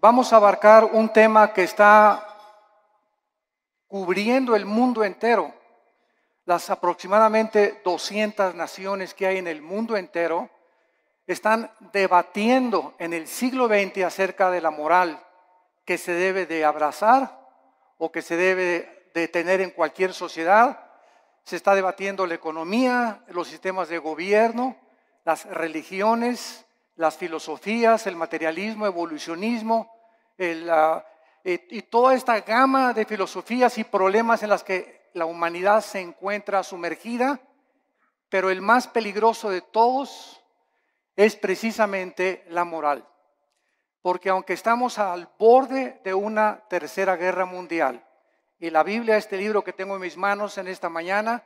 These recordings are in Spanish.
vamos a abarcar un tema que está cubriendo el mundo entero. Las aproximadamente 200 naciones que hay en el mundo entero están debatiendo en el siglo XX acerca de la moral que se debe de abrazar o que se debe de tener en cualquier sociedad. Se está debatiendo la economía, los sistemas de gobierno, las religiones, las filosofías, el materialismo, evolucionismo, y toda esta gama de filosofías y problemas en las que la humanidad se encuentra sumergida, pero el más peligroso de todos es precisamente la moral. Porque aunque estamos al borde de una tercera guerra mundial, y la Biblia, este libro que tengo en mis manos en esta mañana,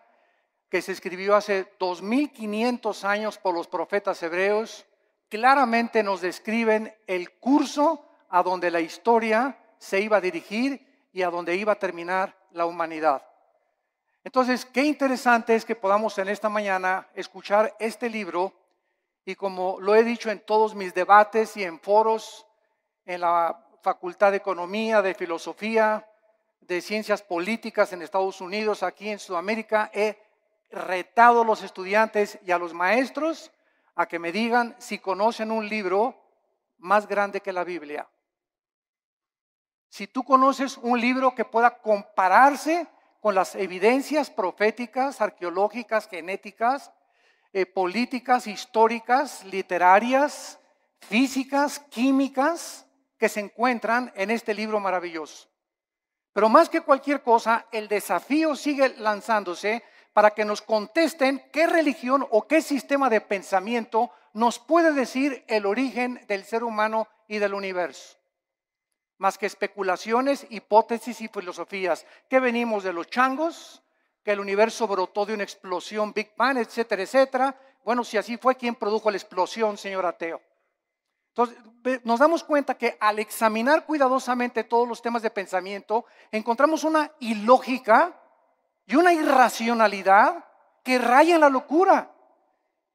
que se escribió hace 2500 años por los profetas hebreos, claramente nos describen el curso a donde la historia se iba a dirigir y a donde iba a terminar la humanidad. Entonces, qué interesante es que podamos en esta mañana escuchar este libro, y como lo he dicho en todos mis debates y en foros, en la Facultad de Economía, de Filosofía, de Ciencias Políticas en Estados Unidos, aquí en Sudamérica, he retado a los estudiantes y a los maestros a que me digan si conocen un libro más grande que la Biblia. Si tú conoces un libro que pueda compararse con las evidencias proféticas, arqueológicas, genéticas, políticas, históricas, literarias, físicas, químicas, que se encuentran en este libro maravilloso. Pero más que cualquier cosa, el desafío sigue lanzándose para que nos contesten qué religión o qué sistema de pensamiento nos puede decir el origen del ser humano y del universo. Más que especulaciones, hipótesis y filosofías. ¿Que venimos de los changos? ¿Que el universo brotó de una explosión, Big Bang, etcétera, etcétera? Bueno, si así fue, ¿quién produjo la explosión, señor ateo? Entonces, nos damos cuenta que al examinar cuidadosamente todos los temas de pensamiento, encontramos una ilógica y una irracionalidad que raya en la locura.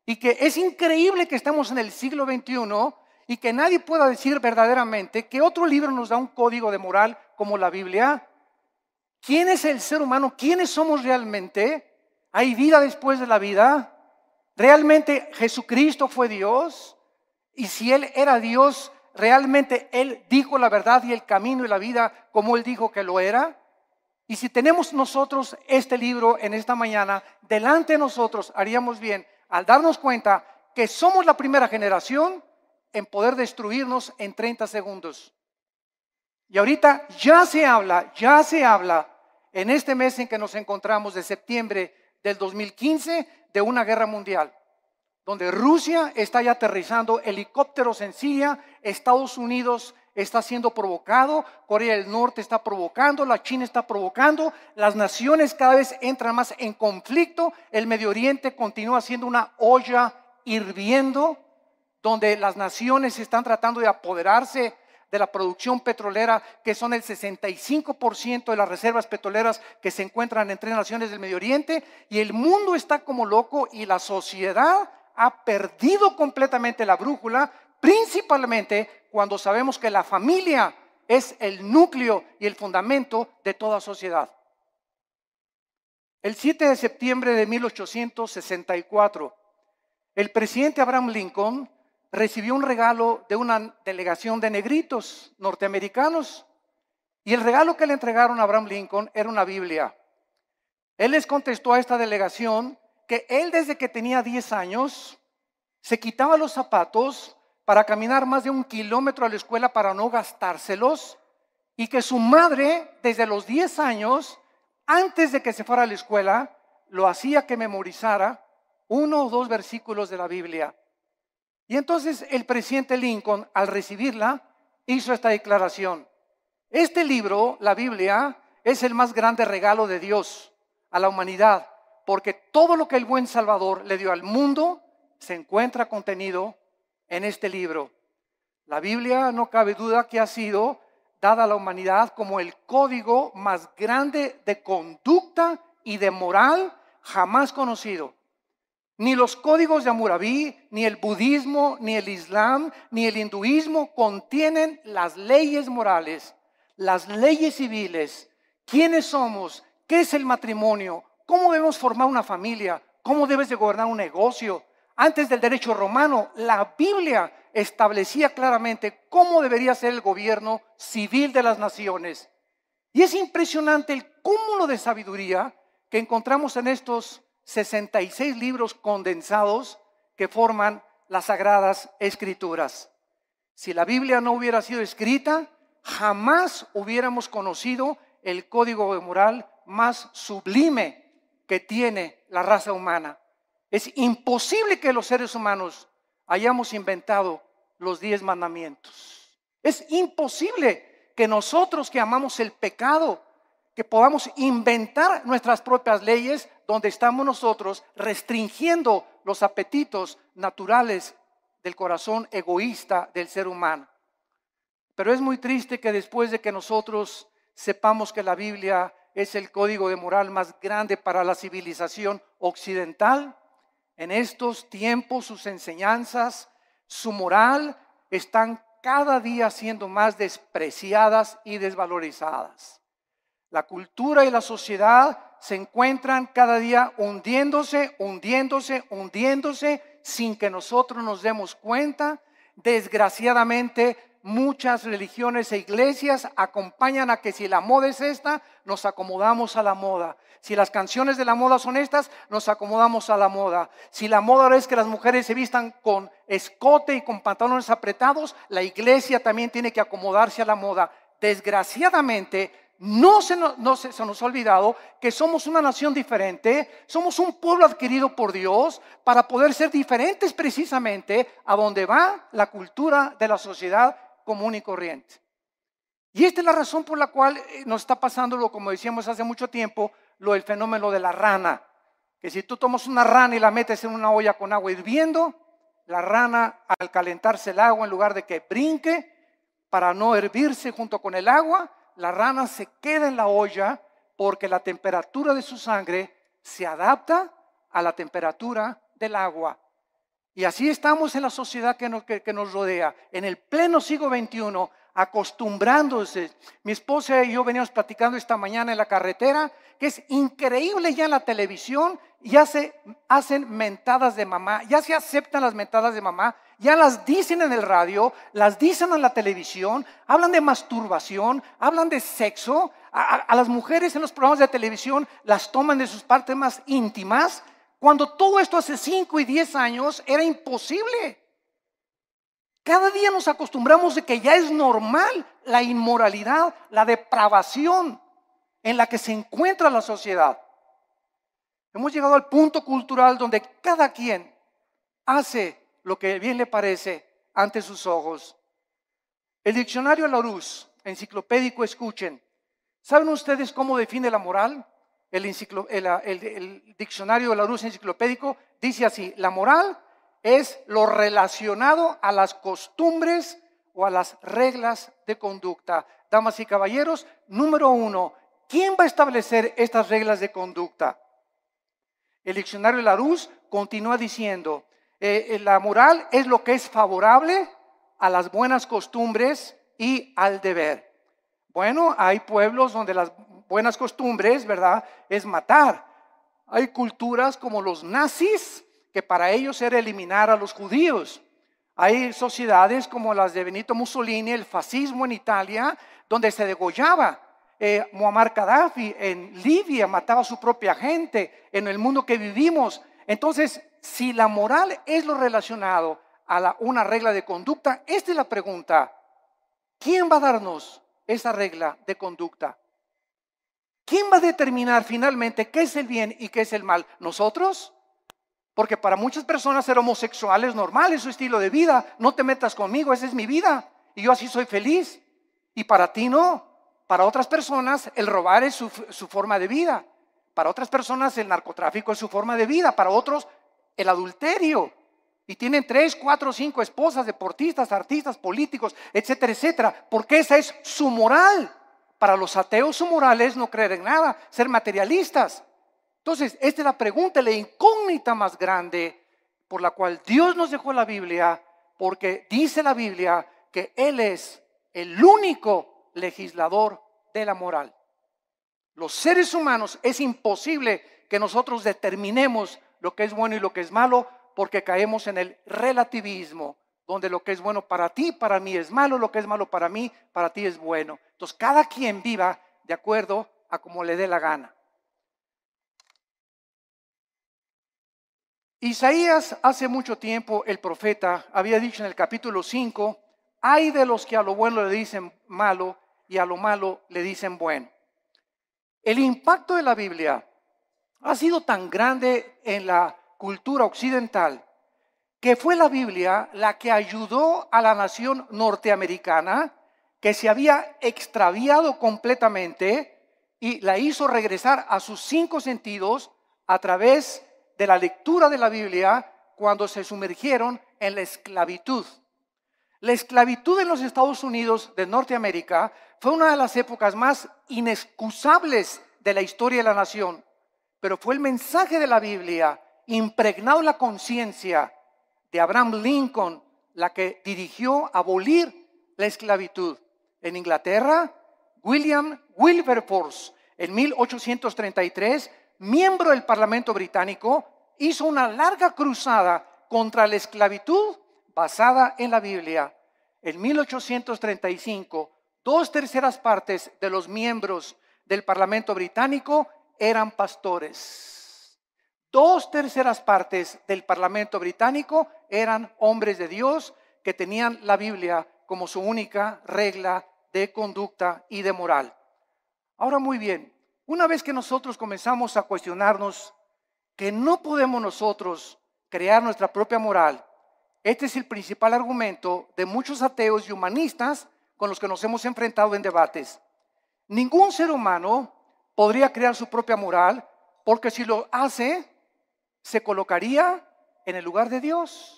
Y que es increíble que estemos en el siglo XXI y que nadie pueda decir verdaderamente que otro libro nos da un código de moral como la Biblia. ¿Quién es el ser humano? ¿Quiénes somos realmente? ¿Hay vida después de la vida? ¿Realmente Jesucristo fue Dios? Y si Él era Dios, ¿realmente Él dijo la verdad y el camino y la vida como Él dijo que lo era? Y si tenemos nosotros este libro en esta mañana, delante de nosotros haríamos bien al darnos cuenta que somos la primera generación en poder destruirnos en 30 segundos. Y ahorita ya se habla en este mes en que nos encontramos de septiembre del 2015 de una guerra mundial, donde Rusia está ya aterrizando helicópteros en Siria, Estados Unidos está siendo provocado, Corea del Norte está provocando, la China está provocando, las naciones cada vez entran más en conflicto, el Medio Oriente continúa siendo una olla hirviendo, donde las naciones están tratando de apoderarse de la producción petrolera, que son el 65% de las reservas petroleras que se encuentran en 3 naciones del Medio Oriente, y el mundo está como loco y la sociedad ha perdido completamente la brújula, principalmente cuando sabemos que la familia es el núcleo y el fundamento de toda sociedad. El 7 de septiembre de 1864, el presidente Abraham Lincoln recibió un regalo de una delegación de negritos norteamericanos, y el regalo que le entregaron a Abraham Lincoln era una Biblia. Él les contestó a esta delegación que él desde que tenía 10 años se quitaba los zapatos para caminar más de 1 kilómetro a la escuela para no gastárselos, y que su madre desde los 10 años, antes de que se fuera a la escuela, lo hacía que memorizara 1 o 2 versículos de la Biblia. Y entonces el presidente Lincoln, al recibirla, hizo esta declaración: este libro, la Biblia, es el más grande regalo de Dios a la humanidad, porque todo lo que el buen Salvador le dio al mundo se encuentra contenido en este libro. La Biblia, no cabe duda que ha sido dada a la humanidad como el código más grande de conducta y de moral jamás conocido. Ni los códigos de Hammurabi, ni el budismo, ni el islam, ni el hinduismo contienen las leyes morales, las leyes civiles. ¿Quiénes somos? ¿Qué es el matrimonio? ¿Cómo debemos formar una familia? ¿Cómo debes de gobernar un negocio? Antes del derecho romano, la Biblia establecía claramente cómo debería ser el gobierno civil de las naciones. Y es impresionante el cúmulo de sabiduría que encontramos en estos 66 libros condensados que forman las Sagradas Escrituras. Si la Biblia no hubiera sido escrita, jamás hubiéramos conocido el código moral más sublime que tiene la raza humana. Es imposible que los seres humanos hayamos inventado los 10 mandamientos. Es imposible que nosotros que amamos el pecado, que podamos inventar nuestras propias leyes donde estamos nosotros restringiendo los apetitos naturales del corazón egoísta del ser humano. Pero es muy triste que después de que nosotros sepamos que la Biblia es el código de moral más grande para la civilización occidental, en estos tiempos sus enseñanzas, su moral están cada día siendo más despreciadas y desvalorizadas. La cultura y la sociedad se encuentran cada día hundiéndose sin que nosotros nos demos cuenta. Desgraciadamente, muchas religiones e iglesias acompañan a que si la moda es esta, nos acomodamos a la moda. Si las canciones de la moda son estas, nos acomodamos a la moda. Si la moda ahora es que las mujeres se vistan con escote y con pantalones apretados, la iglesia también tiene que acomodarse a la moda. Desgraciadamente, no se nos ha olvidado que somos una nación diferente, somos un pueblo adquirido por Dios para poder ser diferentes precisamente a donde va la cultura de la sociedad común y corriente. Y esta es la razón por la cual nos está pasando, como decíamos hace mucho tiempo, lo del fenómeno de la rana. Que si tú tomas una rana y la metes en una olla con agua hirviendo, la rana al calentarse el agua, en lugar de que brinque para no hervirse junto con el agua, la rana se queda en la olla porque la temperatura de su sangre se adapta a la temperatura del agua. Y así estamos en la sociedad que nos rodea, en el pleno siglo XXI, acostumbrándose. Mi esposa y yo veníamos platicando esta mañana en la carretera, que es increíble ya en la televisión, ya se hacen mentadas de mamá, ya se aceptan las mentadas de mamá, ya las dicen en el radio, las dicen en la televisión, hablan de masturbación, hablan de sexo, a las mujeres en los programas de televisión las toman de sus partes más íntimas, cuando todo esto hace 5 y 10 años era imposible. Cada día nos acostumbramos de que ya es normal la inmoralidad, la depravación en la que se encuentra la sociedad. Hemos llegado al punto cultural donde cada quien hace lo que bien le parece ante sus ojos. El diccionario Larousse, enciclopédico, escuchen. ¿Saben ustedes cómo define la moral? El diccionario de Larousse enciclopédico dice así: la moral es lo relacionado a las costumbres o a las reglas de conducta. Damas y caballeros, número 1, ¿quién va a establecer estas reglas de conducta? El diccionario Larousse continúa diciendo, la moral es lo que es favorable a las buenas costumbres y al deber. Bueno, hay pueblos donde las buenas costumbres, ¿verdad?, es matar. Hay culturas como los nazis, que para ellos era eliminar a los judíos. Hay sociedades como las de Benito Mussolini, el fascismo en Italia, donde se degollaba. Muammar Gaddafi en Libia mataba a su propia gente, en el mundo que vivimos. Entonces, si la moral es lo relacionado a una regla de conducta, esta es la pregunta: ¿quién va a darnos esa regla de conducta? ¿Quién va a determinar finalmente qué es el bien y qué es el mal? ¿Nosotros? Porque para muchas personas ser homosexual es normal, es su estilo de vida. No te metas conmigo, esa es mi vida y yo así soy feliz. Y para ti no. Para otras personas el robar es su forma de vida. Para otras personas el narcotráfico es su forma de vida. Para otros el adulterio. Y tienen 3, 4, 5 esposas, deportistas, artistas, políticos, etcétera, etcétera. Porque esa es su moral. Para los ateos su moral es no creer en nada, ser materialistas. Entonces, esta es la pregunta, la incógnita más grande por la cual Dios nos dejó la Biblia, porque dice la Biblia que Él es el único legislador de la moral. Los seres humanos es imposible que nosotros determinemos lo que es bueno y lo que es malo, porque caemos en el relativismo, donde lo que es bueno para ti, para mí es malo, lo que es malo para mí, para ti es bueno. Entonces cada quien viva de acuerdo a como le dé la gana. Isaías hace mucho tiempo, el profeta, había dicho en el capítulo 5, hay de los que a lo bueno le dicen malo y a lo malo le dicen bueno. El impacto de la Biblia ha sido tan grande en la cultura occidental que fue la Biblia la que ayudó a la nación norteamericana, que se había extraviado completamente, y la hizo regresar a sus 5 sentidos a través de la lectura de la Biblia cuando se sumergieron en la esclavitud. La esclavitud en los Estados Unidos de Norteamérica fue una de las épocas más inexcusables de la historia de la nación, pero fue el mensaje de la Biblia impregnado en la conciencia de Abraham Lincoln la que dirigió abolir la esclavitud. En Inglaterra, William Wilberforce, en 1833, miembro del Parlamento británico, hizo una larga cruzada contra la esclavitud basada en la Biblia. En 1835, 2/3 partes de los miembros del Parlamento británico eran pastores. 2/3 partes del Parlamento británico eran hombres de Dios que tenían la Biblia como su única regla de conducta y de moral. Ahora muy bien, una vez que nosotros comenzamos a cuestionarnos que no podemos nosotros crear nuestra propia moral, este es el principal argumento de muchos ateos y humanistas con los que nos hemos enfrentado en debates. Ningún ser humano podría crear su propia moral, porque si lo hace, se colocaría en el lugar de Dios.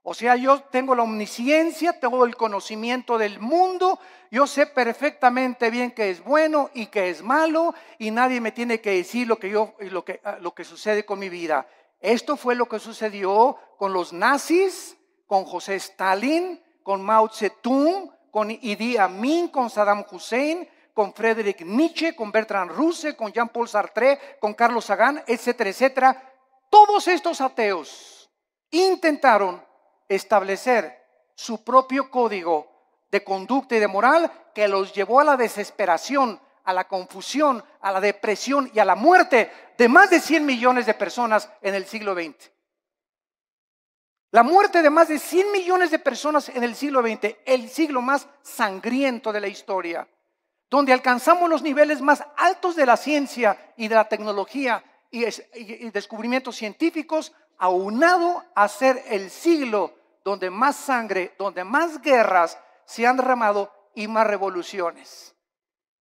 O sea, yo tengo la omnisciencia, tengo el conocimiento del mundo, yo sé perfectamente bien qué es bueno y qué es malo, y nadie me tiene que decir lo que sucede con mi vida. Esto fue lo que sucedió con los nazis, con José Stalin, con Mao Zedong, con Idi Amin, con Saddam Hussein, con Friedrich Nietzsche, con Bertrand Russell, con Jean-Paul Sartre, con Carlos Sagan, etcétera, etcétera. Todos estos ateos intentaron establecer su propio código de conducta y de moral que los llevó a la desesperación, a la confusión, a la depresión y a la muerte de más de 100 millones de personas en el siglo XX. La muerte de más de 100 millones de personas en el siglo XX, el siglo más sangriento de la historia, donde alcanzamos los niveles más altos de la ciencia y de la tecnología y descubrimientos científicos, aunado a ser el siglo donde más sangre, donde más guerras se han derramado y más revoluciones.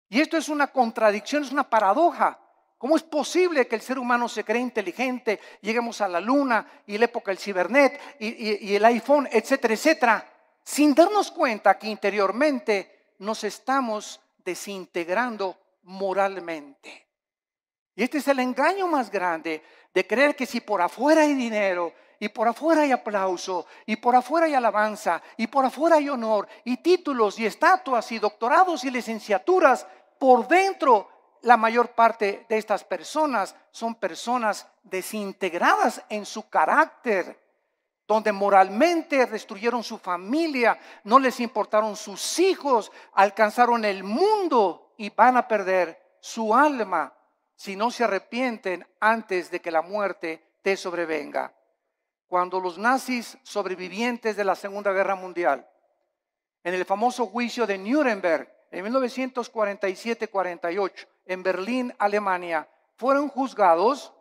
Y esto es una contradicción, es una paradoja. ¿Cómo es posible que el ser humano se cree inteligente, lleguemos a la luna y la época del cibernet y el iPhone, etcétera, etcétera, sin darnos cuenta que interiormente nos estamos desintegrando moralmente? Y este es el engaño más grande, de creer que si por afuera hay dinero, y por afuera hay aplauso, y por afuera hay alabanza, y por afuera hay honor, y títulos, y estatuas, y doctorados, y licenciaturas, por dentro la mayor parte de estas personas son personas desintegradas en su carácter, donde moralmente destruyeron su familia, no les importaron sus hijos, alcanzaron el mundo y van a perder su alma si no se arrepienten antes de que la muerte te sobrevenga. Cuando los nazis sobrevivientes de la Segunda Guerra Mundial, en el famoso juicio de Nuremberg, en 1947-48, en Berlín, Alemania, fueron juzgados,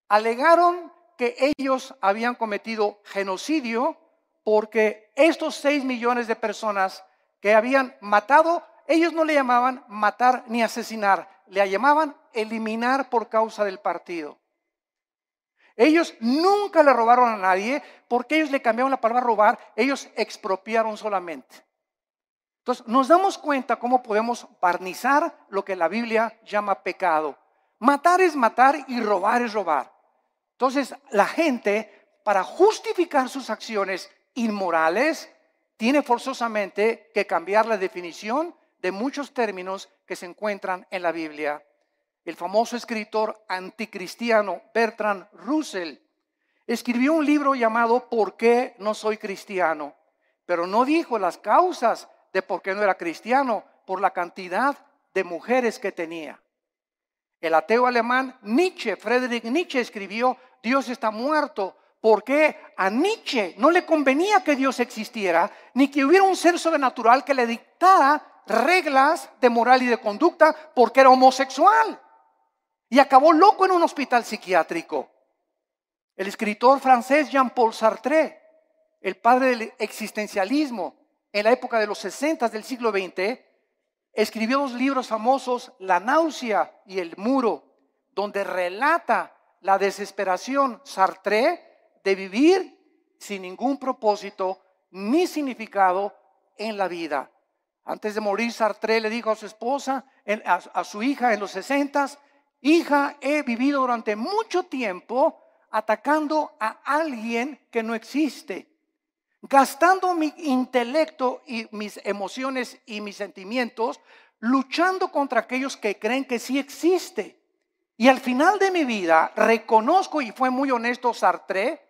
alegaron que ellos habían cometido genocidio porque estos 6 millones de personas que habían matado, ellos no le llamaban matar ni asesinar, le llamaban eliminar por causa del partido. Ellos nunca le robaron a nadie porque ellos le cambiaron la palabra robar, ellos expropiaron solamente. Entonces nos damos cuenta cómo podemos barnizar lo que la Biblia llama pecado. Matar es matar y robar es robar. Entonces la gente para justificar sus acciones inmorales, tiene forzosamente que cambiar la definición de muchos términos que se encuentran en la Biblia. El famoso escritor anticristiano Bertrand Russell escribió un libro llamado ¿Por qué no soy cristiano? Pero no dijo las causas de por qué no era cristiano, por la cantidad de mujeres que tenía. El ateo alemán Nietzsche, Friedrich Nietzsche, escribió Dios está muerto, porque a Nietzsche no le convenía que Dios existiera, ni que hubiera un ser sobrenatural que le dictara reglas de moral y de conducta, porque era homosexual. Y acabó loco en un hospital psiquiátrico. El escritor francés Jean-Paul Sartre, el padre del existencialismo, en la época de los 60 del siglo XX, escribió dos libros famosos, La náusea y El muro, donde relata la desesperación Sartre de vivir sin ningún propósito ni significado en la vida. Antes de morir, Sartre le dijo a su esposa, a su hija en los 60, hija, he vivido durante mucho tiempo atacando a alguien que no existe, gastando mi intelecto y mis emociones y mis sentimientos, luchando contra aquellos que creen que sí existe. Y al final de mi vida reconozco, y fue muy honesto Sartre,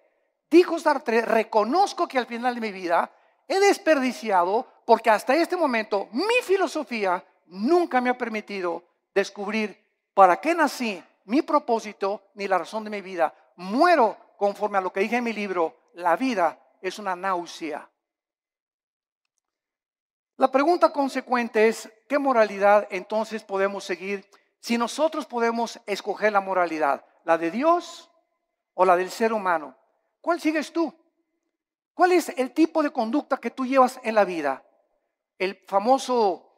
dijo Sartre, reconozco que al final de mi vida he desperdiciado, porque hasta este momento mi filosofía nunca me ha permitido descubrir para qué nací, mi propósito ni la razón de mi vida. Muero conforme a lo que dije en mi libro, la vida es una náusea. La pregunta consecuente es, ¿qué moralidad entonces podemos seguir si nosotros podemos escoger la moralidad? ¿La de Dios o la del ser humano? ¿Cuál sigues tú? ¿Cuál es el tipo de conducta que tú llevas en la vida? El famoso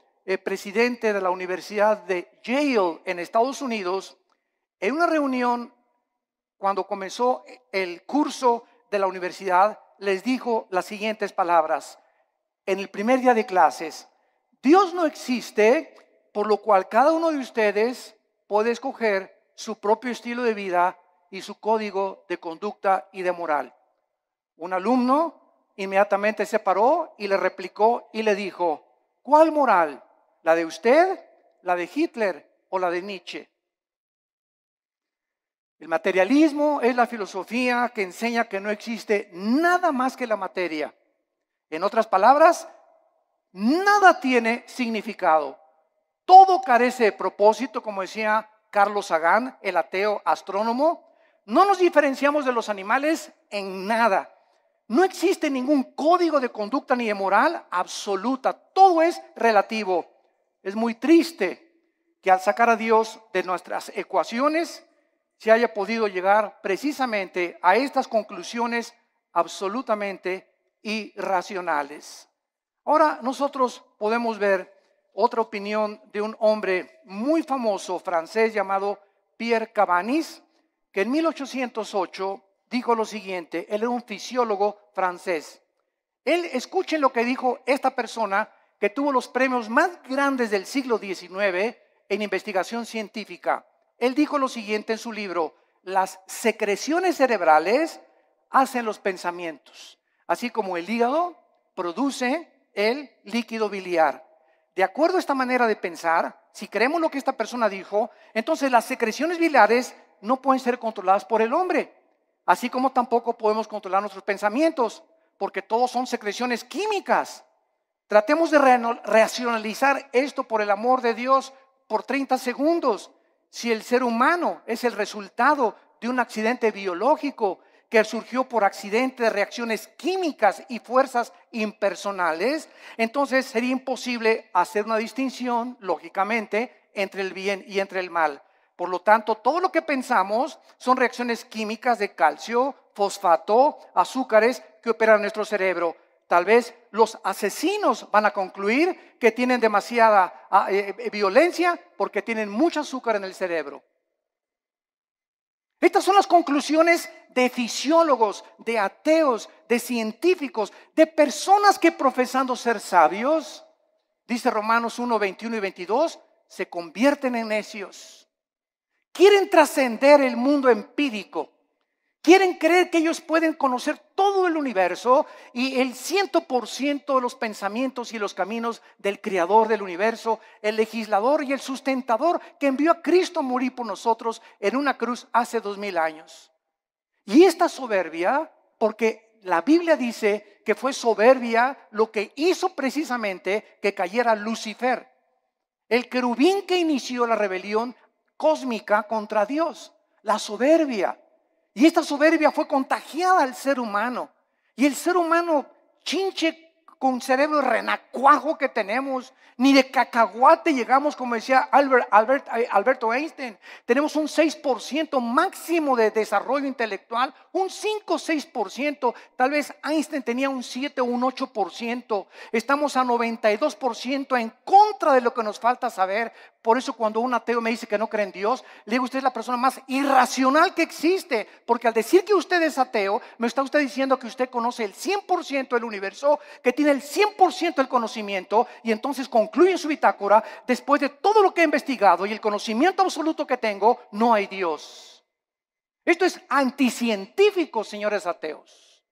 presidente de la Universidad de Yale en Estados Unidos, en una reunión cuando comenzó el curso de la universidad, les dijo las siguientes palabras. En el primer día de clases, Dios no existe, por lo cual cada uno de ustedes puede escoger su propio estilo de vida y su código de conducta y de moral. Un alumno inmediatamente se paró y le replicó y le dijo, ¿cuál moral? ¿La de usted, la de Hitler o la de Nietzsche? El materialismo es la filosofía que enseña que no existe nada más que la materia. En otras palabras, nada tiene significado. Todo carece de propósito, como decía Carlos Sagan, el ateo astrónomo. No nos diferenciamos de los animales en nada. No existe ningún código de conducta ni de moral absoluta. Todo es relativo. Es muy triste que al sacar a Dios de nuestras ecuaciones se haya podido llegar precisamente a estas conclusiones absolutamente irracionales. Ahora nosotros podemos ver otra opinión de un hombre muy famoso francés llamado Pierre Cabanis, que en 1808 dijo lo siguiente. Él era un fisiólogo francés. Escuchen lo que dijo esta persona que tuvo los premios más grandes del siglo XIX en investigación científica. Él dijo lo siguiente en su libro: las secreciones cerebrales hacen los pensamientos, así como el hígado produce el líquido biliar. De acuerdo a esta manera de pensar, si creemos lo que esta persona dijo, entonces las secreciones biliares no pueden ser controladas por el hombre, así como tampoco podemos controlar nuestros pensamientos, porque todos son secreciones químicas. Tratemos de racionalizar esto, por el amor de Dios, por 30 segundos. Si el ser humano es el resultado de un accidente biológico que surgió por accidente de reacciones químicas y fuerzas impersonales, entonces sería imposible hacer una distinción, lógicamente, entre el bien y entre el mal. Por lo tanto, todo lo que pensamos son reacciones químicas de calcio, fosfato, azúcares que operan en nuestro cerebro. Tal vez los asesinos van a concluir que tienen demasiada violencia porque tienen mucho azúcar en el cerebro. Estas son las conclusiones de fisiólogos, de ateos, de científicos, de personas que profesando ser sabios, dice Romanos 1, 21 y 22, se convierten en necios. Quieren trascender el mundo empírico. Quieren creer que ellos pueden conocer todo el universo y el 100% de los pensamientos y los caminos del creador del universo, el legislador y el sustentador que envió a Cristo a morir por nosotros en una cruz hace 2000 años. Y esta soberbia, porque la Biblia dice que fue soberbia lo que hizo precisamente que cayera Lucifer, el querubín que inició la rebelión cósmica contra Dios, la soberbia. Y esta soberbia fue contagiada al ser humano. Y el ser humano, chinche con cerebro renacuajo que tenemos, ni de cacahuate llegamos, como decía Alberto Einstein. Tenemos un 6% máximo de desarrollo intelectual, un 5 o 6%. Tal vez Einstein tenía un 7 o un 8%. Estamos a 92% en contra de lo que nos falta saber. Por eso cuando un ateo me dice que no cree en Dios, le digo, usted es la persona más irracional que existe, porque al decir que usted es ateo, me está usted diciendo que usted conoce el 100% del universo, que tiene el 100% del conocimiento, y entonces concluye en su bitácora, después de todo lo que he investigado y el conocimiento absoluto que tengo, no hay Dios. Esto es anticientífico, señores ateos,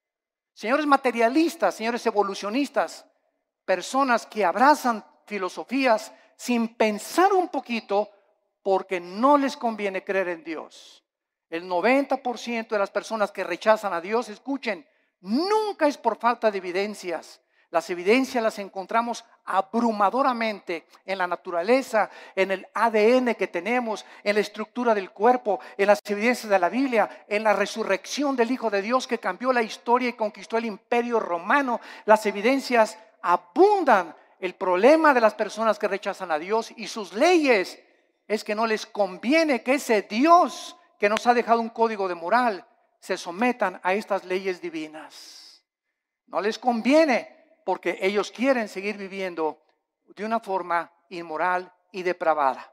señores materialistas, señores evolucionistas, personas que abrazan filosofías sin pensar un poquito porque no les conviene creer en Dios. El 90% de las personas que rechazan a Dios, escuchen, nunca es por falta de evidencias. Las evidencias las encontramos abrumadoramente en la naturaleza, en el ADN que tenemos, en la estructura del cuerpo, en las evidencias de la Biblia, en la resurrección del Hijo de Dios que cambió la historia y conquistó el imperio romano. Las evidencias abundan. El problema de las personas que rechazan a Dios y sus leyes es que no les conviene que ese Dios que nos ha dejado un código de moral se sometan a estas leyes divinas. No les conviene porque ellos quieren seguir viviendo de una forma inmoral y depravada.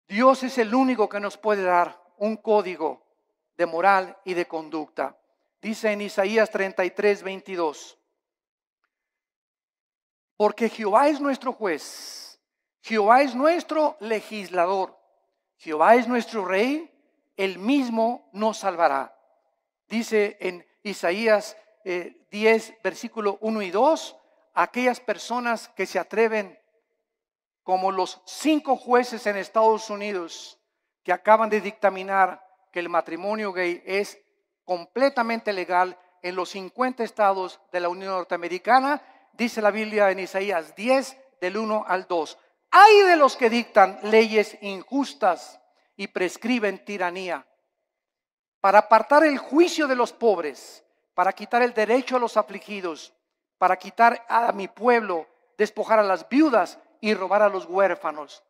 Dios es el único que nos puede dar un código de moral y de conducta. Dice en Isaías 33:22. Porque Jehová es nuestro juez, Jehová es nuestro legislador, Jehová es nuestro rey, él mismo nos salvará. Dice en Isaías 10, versículo 1 y 2, aquellas personas que se atreven, como los 5 jueces en Estados Unidos que acaban de dictaminar que el matrimonio gay es completamente legal en los 50 estados de la Unión Norteamericana. Dice la Biblia en Isaías 10, del 1 al 2. Ay de los que dictan leyes injustas y prescriben tiranía, para apartar el juicio de los pobres, para quitar el derecho a los afligidos, para quitar a mi pueblo, despojar a las viudas y robar a los huérfanos.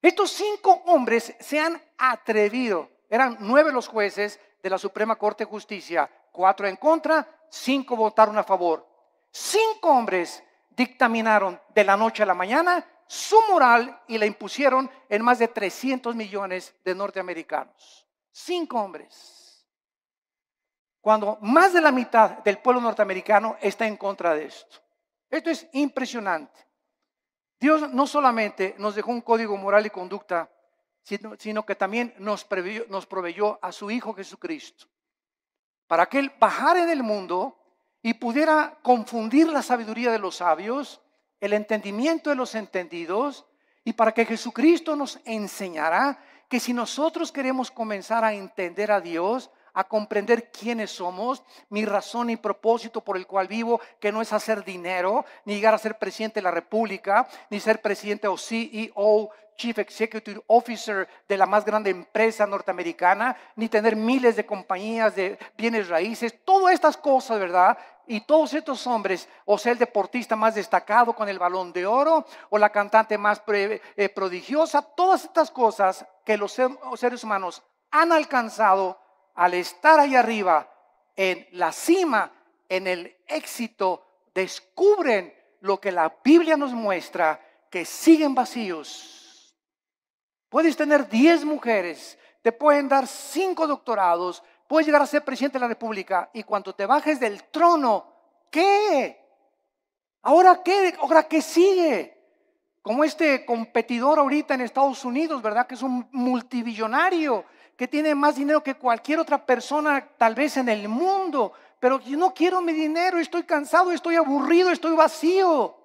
Estos 5 hombres se han atrevido. Eran 9 los jueces de la Suprema Corte de Justicia, 4 en contra, 5 votaron a favor. 5 hombres dictaminaron de la noche a la mañana su moral y la impusieron en más de 300 millones de norteamericanos. 5 hombres. Cuando más de la mitad del pueblo norteamericano está en contra de esto. Esto es impresionante. Dios no solamente nos dejó un código moral y conducta, sino que también nos proveyó a su Hijo Jesucristo, para que Él bajara en el mundo y pudiera confundir la sabiduría de los sabios, el entendimiento de los entendidos, y para que Jesucristo nos enseñara que si nosotros queremos comenzar a entender a Dios, a comprender quiénes somos, mi razón y propósito por el cual vivo, que no es hacer dinero, ni llegar a ser presidente de la República, ni ser presidente o CEO, Chief Executive Officer de la más grande empresa norteamericana, ni tener miles de compañías de bienes raíces, todas estas cosas, ¿verdad? Y todos estos hombres, o sea, el deportista más destacado con el Balón de Oro, o la cantante más prodigiosa, todas estas cosas que los seres humanos han alcanzado al estar ahí arriba, en la cima, en el éxito, descubren lo que la Biblia nos muestra, que siguen vacíos. Puedes tener 10 mujeres, te pueden dar 5 doctorados, puedes llegar a ser presidente de la República, y cuando te bajes del trono, ¿qué? ¿Ahora qué? ¿Ahora qué sigue? Como este competidor ahorita en Estados Unidos, ¿verdad? Que es un multibillonario, que tiene más dinero que cualquier otra persona tal vez en el mundo, pero yo no quiero mi dinero, estoy cansado, estoy aburrido, estoy vacío.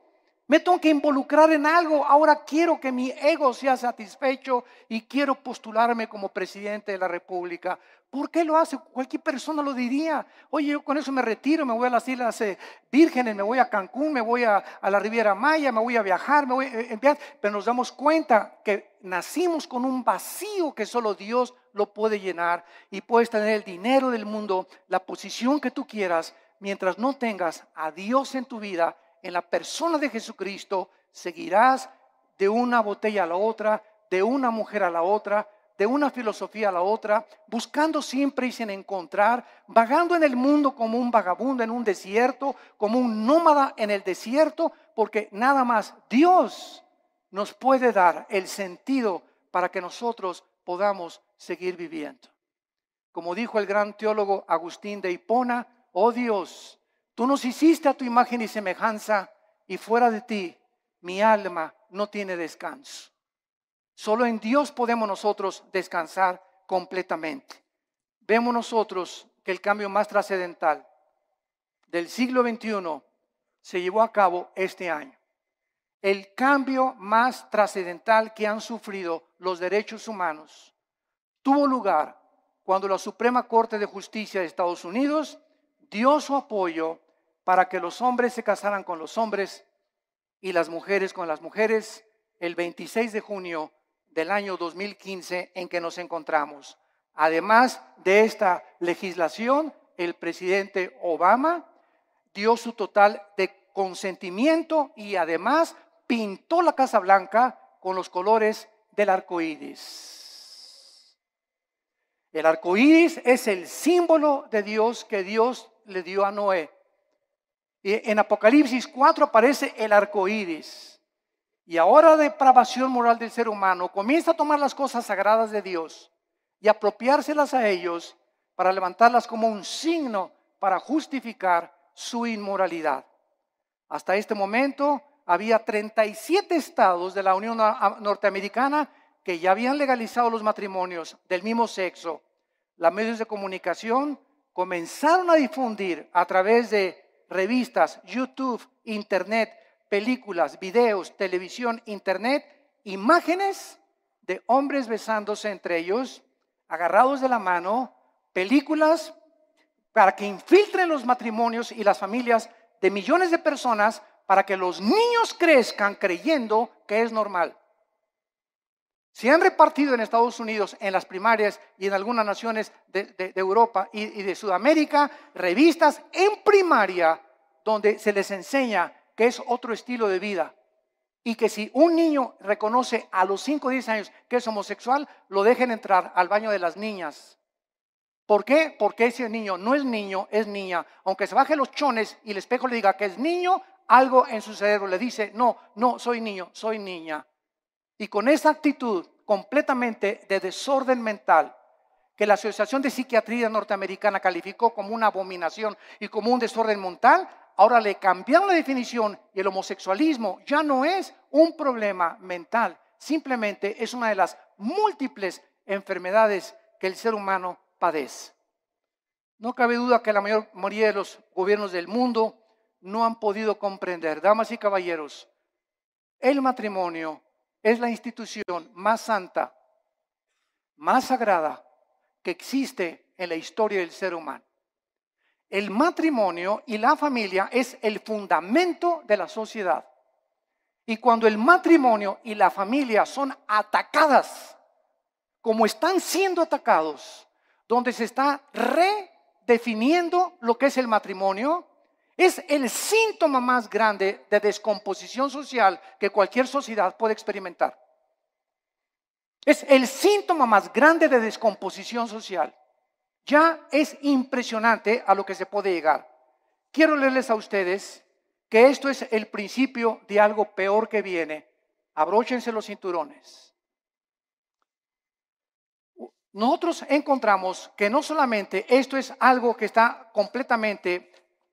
Me tengo que involucrar en algo. Ahora quiero que mi ego sea satisfecho y quiero postularme como presidente de la República. ¿Por qué lo hace? Cualquier persona lo diría. Oye, yo con eso me retiro, me voy a las Islas Vírgenes, me voy a Cancún, me voy a la Riviera Maya, me voy a viajar, me voy a enviar. Pero nos damos cuenta que nacimos con un vacío que solo Dios lo puede llenar, y puedes tener el dinero del mundo, la posición que tú quieras, mientras no tengas a Dios en tu vida. En la persona de Jesucristo seguirás de una botella a la otra, de una mujer a la otra, de una filosofía a la otra, buscando siempre y sin encontrar, vagando en el mundo como un vagabundo en un desierto, como un nómada en el desierto, porque nada más Dios nos puede dar el sentido para que nosotros podamos seguir viviendo. Como dijo el gran teólogo Agustín de Hipona: oh Dios, tú nos hiciste a tu imagen y semejanza, y fuera de ti mi alma no tiene descanso. Solo en Dios podemos nosotros descansar completamente. Vemos nosotros que el cambio más trascendental del siglo XXI se llevó a cabo este año. El cambio más trascendental que han sufrido los derechos humanos tuvo lugar cuando la Suprema Corte de Justicia de Estados Unidos dio su apoyo para que los hombres se casaran con los hombres y las mujeres con las mujeres el 26 de junio del año 2015 en que nos encontramos. Además de esta legislación, el presidente Obama dio su total de consentimiento y además pintó la Casa Blanca con los colores del arco iris. El arco iris es el símbolo de Dios que Dios le dio a Noé. Y en Apocalipsis 4 aparece el arco iris. Y ahora la depravación moral del ser humano comienza a tomar las cosas sagradas de Dios y apropiárselas a ellos para levantarlas como un signo para justificar su inmoralidad. Hasta este momento había 37 estados de la Unión Norteamericana que ya habían legalizado los matrimonios del mismo sexo. Los medios de comunicación comenzaron a difundir a través de revistas, YouTube, Internet, películas, videos, televisión, Internet, imágenes de hombres besándose entre ellos, agarrados de la mano, películas para que infiltren los matrimonios y las familias de millones de personas para que los niños crezcan creyendo que es normal. Se han repartido en Estados Unidos, en las primarias y en algunas naciones de Europa y de Sudamérica, revistas en primaria donde se les enseña que es otro estilo de vida y que si un niño reconoce a los 5 o 10 años que es homosexual, lo dejen entrar al baño de las niñas. ¿Por qué? Porque ese niño no es niño, es niña. Aunque se baje los chones y el espejo le diga que es niño, algo en su cerebro le dice: no, no, soy niño, soy niña. Y con esa actitud completamente de desorden mental, que la Asociación de Psiquiatría Norteamericana calificó como una abominación y como un desorden mental, ahora le cambiaron la definición y el homosexualismo ya no es un problema mental, simplemente es una de las múltiples enfermedades que el ser humano padece. No cabe duda que la mayoría de los gobiernos del mundo no han podido comprender, damas y caballeros, el matrimonio es la institución más santa, más sagrada que existe en la historia del ser humano. El matrimonio y la familia es el fundamento de la sociedad. Y cuando el matrimonio y la familia son atacadas, como están siendo atacados, donde se está redefiniendo lo que es el matrimonio, es el síntoma más grande de descomposición social que cualquier sociedad puede experimentar. Es el síntoma más grande de descomposición social. Ya es impresionante a lo que se puede llegar. Quiero leerles a ustedes que esto es el principio de algo peor que viene. Abróchense los cinturones. Nosotros encontramos que no solamente esto es algo que está completamente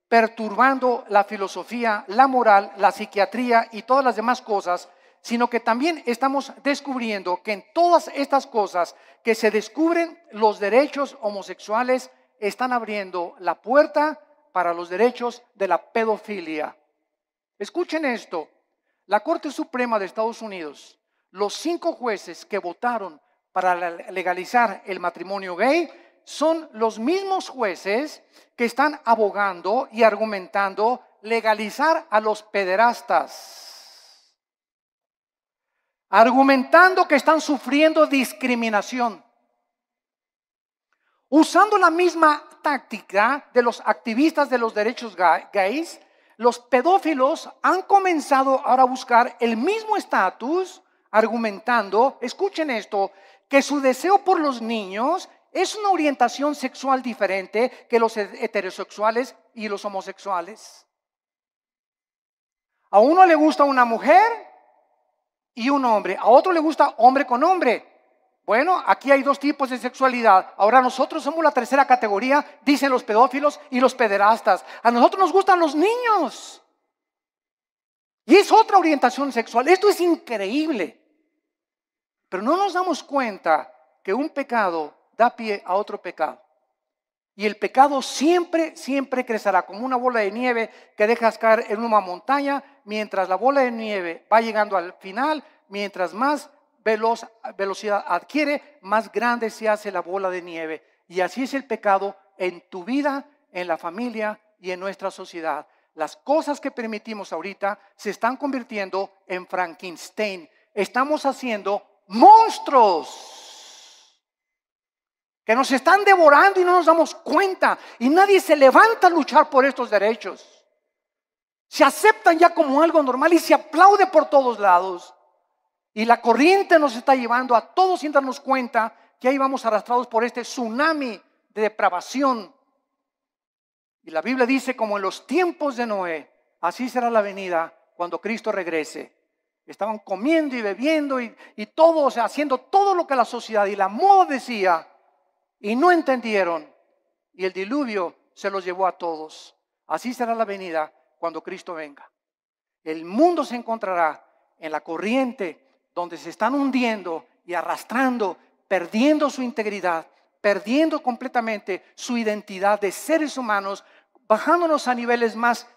perturbando la filosofía, la moral, la psiquiatría y todas las demás cosas, sino que también estamos descubriendo que en todas estas cosas que se descubren, los derechos homosexuales están abriendo la puerta para los derechos de la pedofilia. Escuchen esto, la Corte Suprema de Estados Unidos, los 5 jueces que votaron para legalizar el matrimonio gay son los mismos jueces que están abogando y argumentando legalizar a los pederastas, argumentando que están sufriendo discriminación, usando la misma táctica de los activistas de los derechos gays. Los pedófilos han comenzado ahora a buscar el mismo estatus, argumentando, escuchen esto, que su deseo por los niños es una orientación sexual diferente que los heterosexuales y los homosexuales. A uno le gusta una mujer y un hombre, a otro le gusta hombre con hombre. Bueno, aquí hay 2 tipos de sexualidad. Ahora nosotros somos la tercera categoría, dicen los pedófilos y los pederastas. A nosotros nos gustan los niños. Y es otra orientación sexual. Esto es increíble. Pero no nos damos cuenta que un pecado da pie a otro pecado. Y el pecado siempre, siempre crecerá como una bola de nieve que dejas caer en una montaña, mientras la bola de nieve va llegando al final, mientras más velocidad adquiere, más grande se hace la bola de nieve. Y así es el pecado en tu vida, en la familia y en nuestra sociedad. Las cosas que permitimos ahorita se están convirtiendo en Frankenstein. Estamos haciendo monstruos que nos están devorando y no nos damos cuenta. Y nadie se levanta a luchar por estos derechos. Se aceptan ya como algo normal y se aplaude por todos lados. Y la corriente nos está llevando a todos sin darnos cuenta que ahí vamos arrastrados por este tsunami de depravación. Y la Biblia dice, como en los tiempos de Noé, así será la venida cuando Cristo regrese. Estaban comiendo y bebiendo y todo, o sea, haciendo todo lo que la sociedad y la moda decía, y no entendieron. Y el diluvio se los llevó a todos. Así será la venida cuando Cristo venga. El mundo se encontrará en la corriente donde se están hundiendo y arrastrando, perdiendo su integridad, perdiendo completamente su identidad de seres humanos, bajándonos a niveles más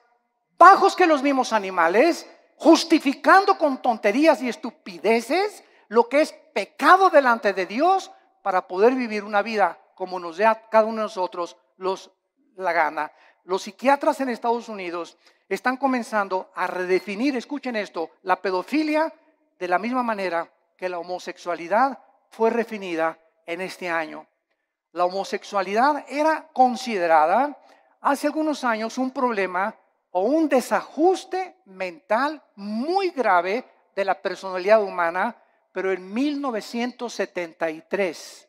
bajos que los mismos animales, justificando con tonterías y estupideces lo que es pecado delante de Dios para poder vivir una vida como nos dé a cada uno de nosotros la gana. Los psiquiatras en Estados Unidos están comenzando a redefinir, escuchen esto, la pedofilia de la misma manera que la homosexualidad fue redefinida en este año. La homosexualidad era considerada hace algunos años un problema o un desajuste mental muy grave de la personalidad humana, pero en 1973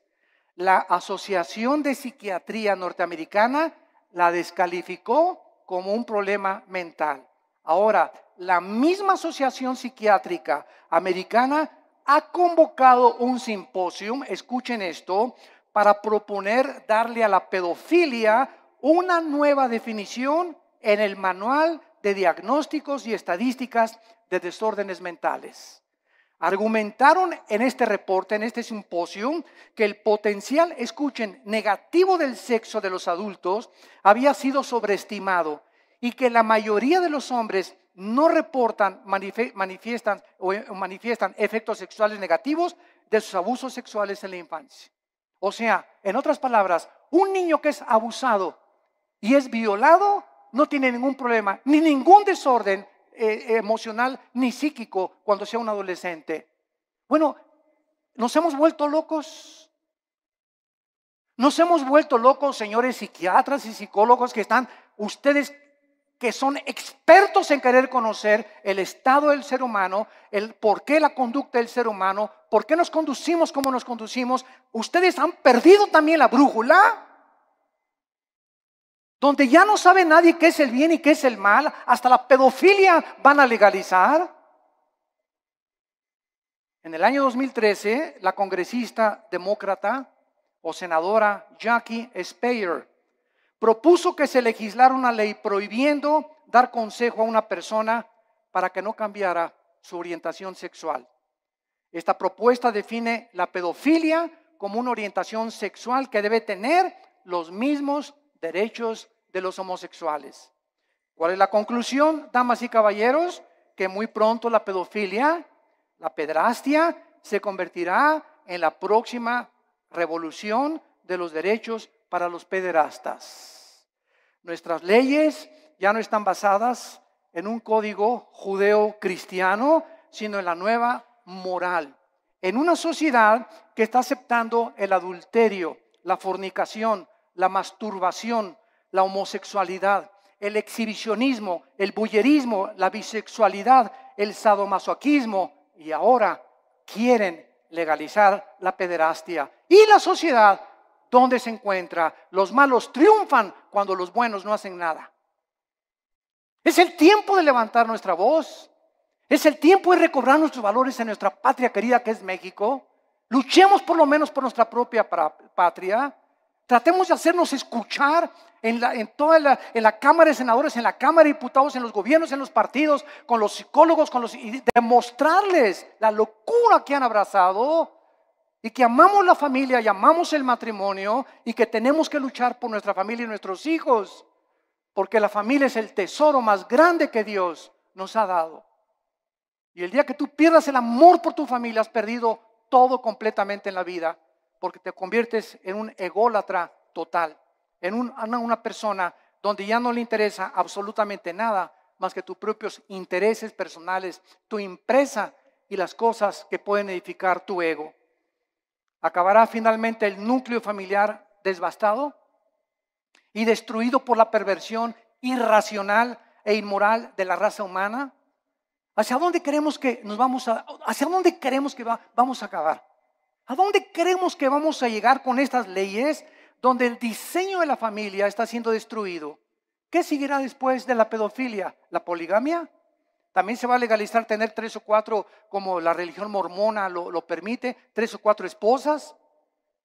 la Asociación de Psiquiatría Norteamericana la descalificó como un problema mental. Ahora, la misma Asociación Psiquiátrica Americana ha convocado un simposio, escuchen esto, para proponer darle a la pedofilia una nueva definición en el Manual de Diagnósticos y Estadísticas de Desórdenes Mentales. Argumentaron en este reporte, en este simposio, que el potencial, escuchen, negativo del sexo de los adultos había sido sobreestimado y que la mayoría de los hombres no reportan, manifiestan efectos sexuales negativos de sus abusos sexuales en la infancia. O sea, en otras palabras, un niño que es abusado y es violado no tiene ningún problema, ni ningún desorden emocional ni psíquico cuando sea un adolescente. Bueno, nos hemos vuelto locos. Nos hemos vuelto locos, señores psiquiatras y psicólogos que están, ustedes que son expertos en querer conocer el estado del ser humano, el por qué la conducta del ser humano, por qué nos conducimos como nos conducimos. Ustedes han perdido también la brújula, donde ya no sabe nadie qué es el bien y qué es el mal, hasta la pedofilia van a legalizar. En el año 2013, la congresista demócrata o senadora Jackie Speier propuso que se legislara una ley prohibiendo dar consejo a una persona para que no cambiara su orientación sexual. Esta propuesta define la pedofilia como una orientación sexual que debe tener los mismos derechos de los homosexuales. ¿Cuál es la conclusión, damas y caballeros? Que muy pronto la pedofilia, la pederastia, se convertirá en la próxima revolución de los derechos para los pederastas. Nuestras leyes ya no están basadas en un código judeo-cristiano, sino en la nueva moral. En una sociedad que está aceptando el adulterio, la fornicación, la masturbación, la homosexualidad, el exhibicionismo, el voyerismo, la bisexualidad, el sadomasoquismo, y ahora quieren legalizar la pederastia. Y la sociedad, ¿dónde se encuentra? Los malos triunfan cuando los buenos no hacen nada. Es el tiempo de levantar nuestra voz. Es el tiempo de recobrar nuestros valores en nuestra patria querida que es México. Luchemos por lo menos por nuestra propia patria. Tratemos de hacernos escuchar en la Cámara de Senadores, en la Cámara de Diputados, en los gobiernos, en los partidos, con los psicólogos, y demostrarles la locura que han abrazado y que amamos la familia y amamos el matrimonio y que tenemos que luchar por nuestra familia y nuestros hijos, porque la familia es el tesoro más grande que Dios nos ha dado. Y el día que tú pierdas el amor por tu familia, has perdido todo completamente en la vida, porque te conviertes en un ególatra total, en una persona donde ya no le interesa absolutamente nada más que tus propios intereses personales, tu empresa y las cosas que pueden edificar tu ego. Acabará finalmente el núcleo familiar devastado y destruido por la perversión irracional e inmoral de la raza humana. ¿Hacia dónde queremos que vamos a acabar? ¿A dónde creemos que vamos a llegar con estas leyes donde el diseño de la familia está siendo destruido? ¿Qué seguirá después de la pedofilia? ¿La poligamia? ¿También se va a legalizar tener 3 o 4, como la religión mormona lo permite, 3 o 4 esposas?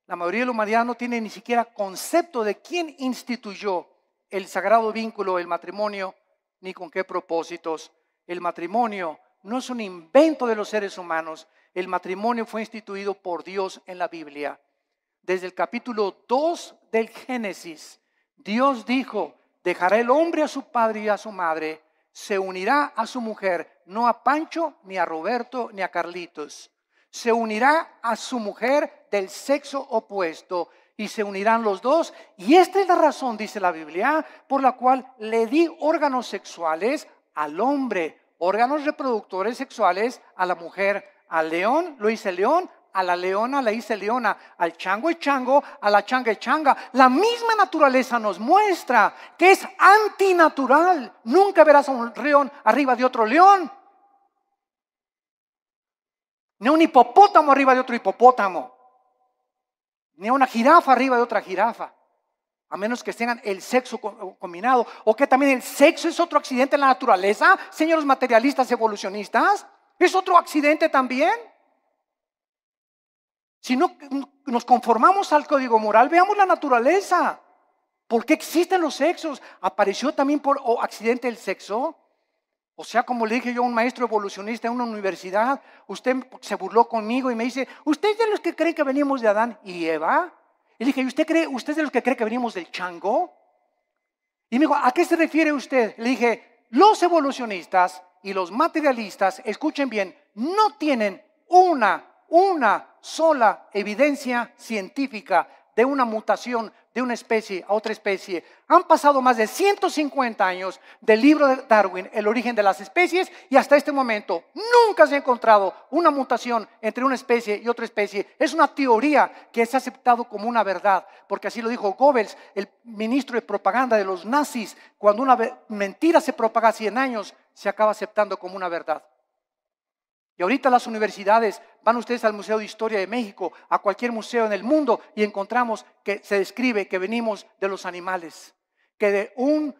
La mayoría de la humanidad no tiene ni siquiera concepto de quién instituyó el sagrado vínculo, el matrimonio, ni con qué propósitos. El matrimonio no es un invento de los seres humanos. El matrimonio fue instituido por Dios en la Biblia. Desde el capítulo 2 del Génesis, Dios dijo: dejará el hombre a su padre y a su madre, se unirá a su mujer, no a Pancho, ni a Roberto, ni a Carlitos. Se unirá a su mujer del sexo opuesto y se unirán los dos. Y esta es la razón, dice la Biblia, por la cual le di órganos sexuales al hombre, órganos reproductores sexuales a la mujer. Al león lo hice león, a la leona la hice leona, al chango es chango, a la changa es changa. La misma naturaleza nos muestra que es antinatural. Nunca verás a un león arriba de otro león, ni un hipopótamo arriba de otro hipopótamo, ni una jirafa arriba de otra jirafa, a menos que tengan el sexo combinado. O que también el sexo es otro accidente en la naturaleza, señores materialistas evolucionistas. ¿Es otro accidente también? Si no nos conformamos al código moral, veamos la naturaleza. ¿Por qué existen los sexos? ¿Apareció también por accidente el sexo? O sea, como le dije yo a un maestro evolucionista en una universidad, usted se burló conmigo y me dice: ¿usted es de los que creen que venimos de Adán y Eva? Y le dije: ¿usted es de los que cree que venimos del chango? Y me dijo: ¿a qué se refiere usted? Le dije: los evolucionistas y los materialistas, escuchen bien, no tienen una sola evidencia científica de una mutación de una especie a otra especie. Han pasado más de 150 años del libro de Darwin, El origen de las especies, y hasta este momento nunca se ha encontrado una mutación entre una especie y otra especie. Es una teoría que se ha aceptado como una verdad, porque así lo dijo Goebbels, el ministro de propaganda de los nazis. Cuando una mentira se propaga 100 años, se acaba aceptando como una verdad. Y ahorita las universidades, van ustedes al Museo de Historia de México, a cualquier museo en el mundo, y encontramos que se describe que venimos de los animales, que de un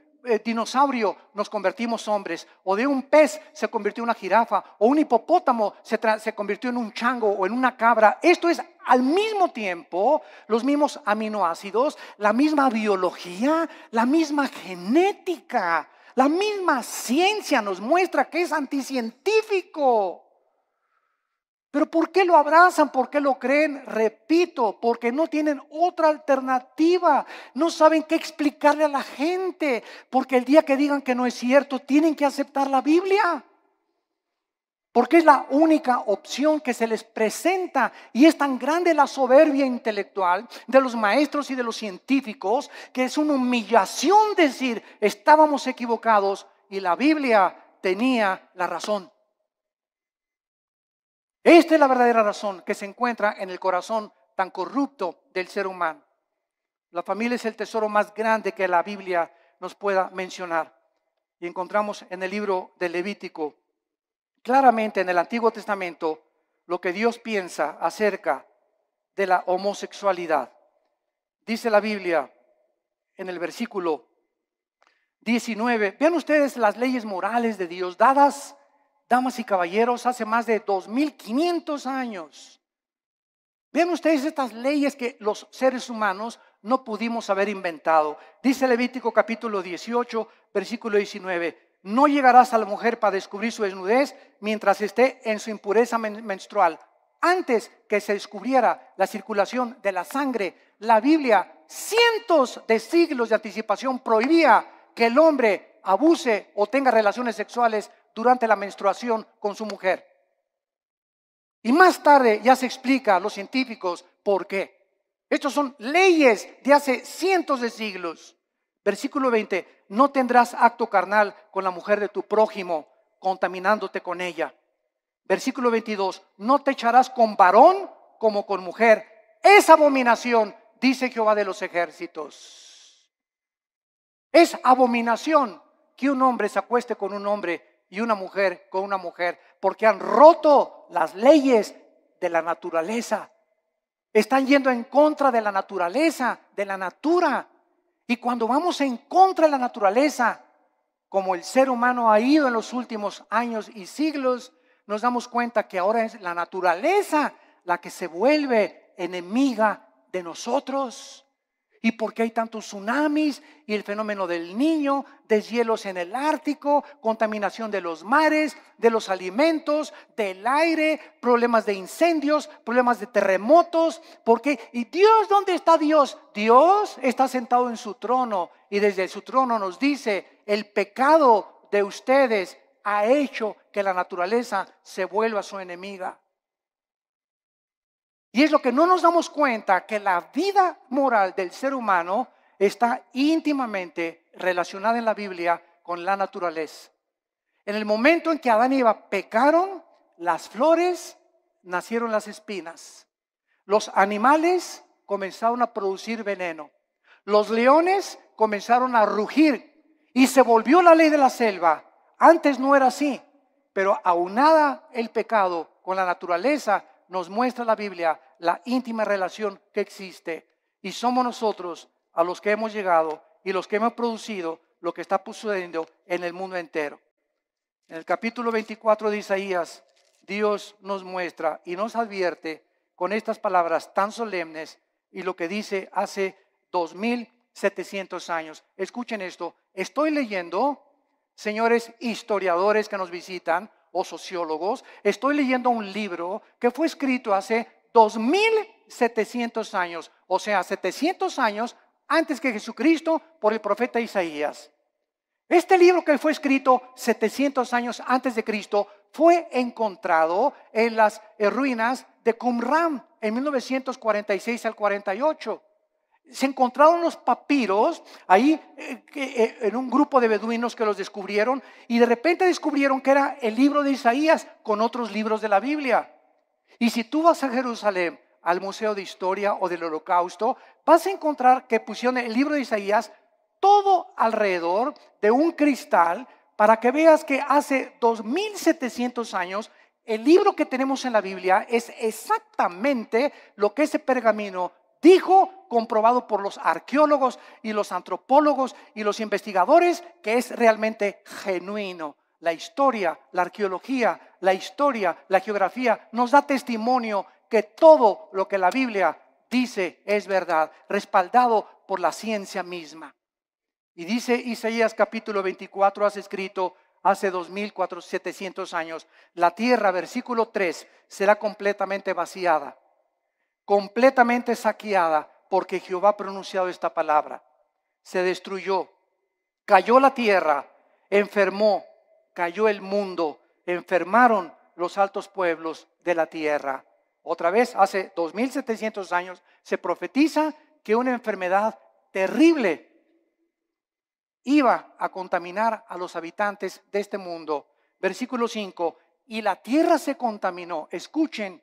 dinosaurio nos convertimos hombres, o de un pez se convirtió en una jirafa, o un hipopótamo se convirtió en un chango o en una cabra. Esto es al mismo tiempo los mismos aminoácidos, la misma biología, la misma genética. La misma ciencia nos muestra que es anticientífico. Pero ¿por qué lo abrazan? ¿Por qué lo creen? Repito, porque no tienen otra alternativa. No saben qué explicarle a la gente. Porque el día que digan que no es cierto, tienen que aceptar la Biblia. Porque es la única opción que se les presenta. Y es tan grande la soberbia intelectual de los maestros y de los científicos que es una humillación decir, estábamos equivocados y la Biblia tenía la razón. Esta es la verdadera razón que se encuentra en el corazón tan corrupto del ser humano. La familia es el tesoro más grande que la Biblia nos pueda mencionar. Y encontramos en el libro de Levítico, claramente en el Antiguo Testamento, lo que Dios piensa acerca de la homosexualidad. Dice la Biblia en el versículo 19, vean ustedes las leyes morales de Dios dadas, damas y caballeros, hace más de 2500 años. Vean ustedes estas leyes que los seres humanos no pudimos haber inventado. Dice Levítico capítulo 18, versículo 19. No llegarás a la mujer para descubrir su desnudez mientras esté en su impureza menstrual. Antes que se descubriera la circulación de la sangre, la Biblia, cientos de siglos de anticipación, prohibía que el hombre abuse o tenga relaciones sexuales durante la menstruación con su mujer. Y más tarde ya se explica a los científicos por qué. Estas son leyes de hace cientos de siglos. Versículo 20, no tendrás acto carnal con la mujer de tu prójimo, contaminándote con ella. Versículo 22, no te echarás con varón como con mujer. Es abominación, dice Jehová de los ejércitos. Es abominación que un hombre se acueste con un hombre y una mujer con una mujer, porque han roto las leyes de la naturaleza. Están yendo en contra de la naturaleza, de la natura. Y cuando vamos en contra de la naturaleza, como el ser humano ha ido en los últimos años y siglos, nos damos cuenta que ahora es la naturaleza la que se vuelve enemiga de nosotros. ¿Y por qué hay tantos tsunamis y el fenómeno del niño, deshielos en el Ártico, contaminación de los mares, de los alimentos, del aire, problemas de incendios, problemas de terremotos? ¿Por qué? ¿Y Dios dónde está Dios? Dios está sentado en su trono y desde su trono nos dice, el pecado de ustedes ha hecho que la naturaleza se vuelva su enemiga. Y es lo que no nos damos cuenta, que la vida moral del ser humano está íntimamente relacionada en la Biblia con la naturaleza. En el momento en que Adán y Eva pecaron, las flores nacieron las espinas. Los animales comenzaron a producir veneno. Los leones comenzaron a rugir y se volvió la ley de la selva. Antes no era así, pero aunada el pecado con la naturaleza, nos muestra la Biblia la íntima relación que existe, y somos nosotros a los que hemos llegado y los que hemos producido lo que está sucediendo en el mundo entero. En el capítulo 24 de Isaías, Dios nos muestra y nos advierte con estas palabras tan solemnes y lo que dice hace 2700 años. Escuchen esto, estoy leyendo, señores historiadores que nos visitan, o sociólogos, estoy leyendo un libro que fue escrito hace 2700 años, o sea, 700 años antes que Jesucristo, por el profeta Isaías. Este libro que fue escrito 700 años antes de Cristo fue encontrado en las ruinas de Qumran en 1946 al 48. Se encontraron los papiros ahí en un grupo de beduinos que los descubrieron y de repente descubrieron que era el libro de Isaías con otros libros de la Biblia. Y si tú vas a Jerusalén, al Museo de Historia o del Holocausto, vas a encontrar que pusieron el libro de Isaías todo alrededor de un cristal para que veas que hace 2700 años el libro que tenemos en la Biblia es exactamente lo que ese pergamino dijo, comprobado por los arqueólogos y los antropólogos y los investigadores, que es realmente genuino. La historia, la arqueología, la historia, la geografía nos da testimonio que todo lo que la Biblia dice es verdad, respaldado por la ciencia misma. Y dice Isaías capítulo 24, has escrito hace 2700 años, la tierra, versículo 3, será completamente vaciada, completamente saqueada, porque Jehová ha pronunciado esta palabra. Se destruyó, cayó la tierra, enfermó, cayó el mundo, enfermaron los altos pueblos de la tierra. Otra vez, hace 2700 años, se profetiza que una enfermedad terrible iba a contaminar a los habitantes de este mundo. Versículo 5, y la tierra se contaminó, escuchen,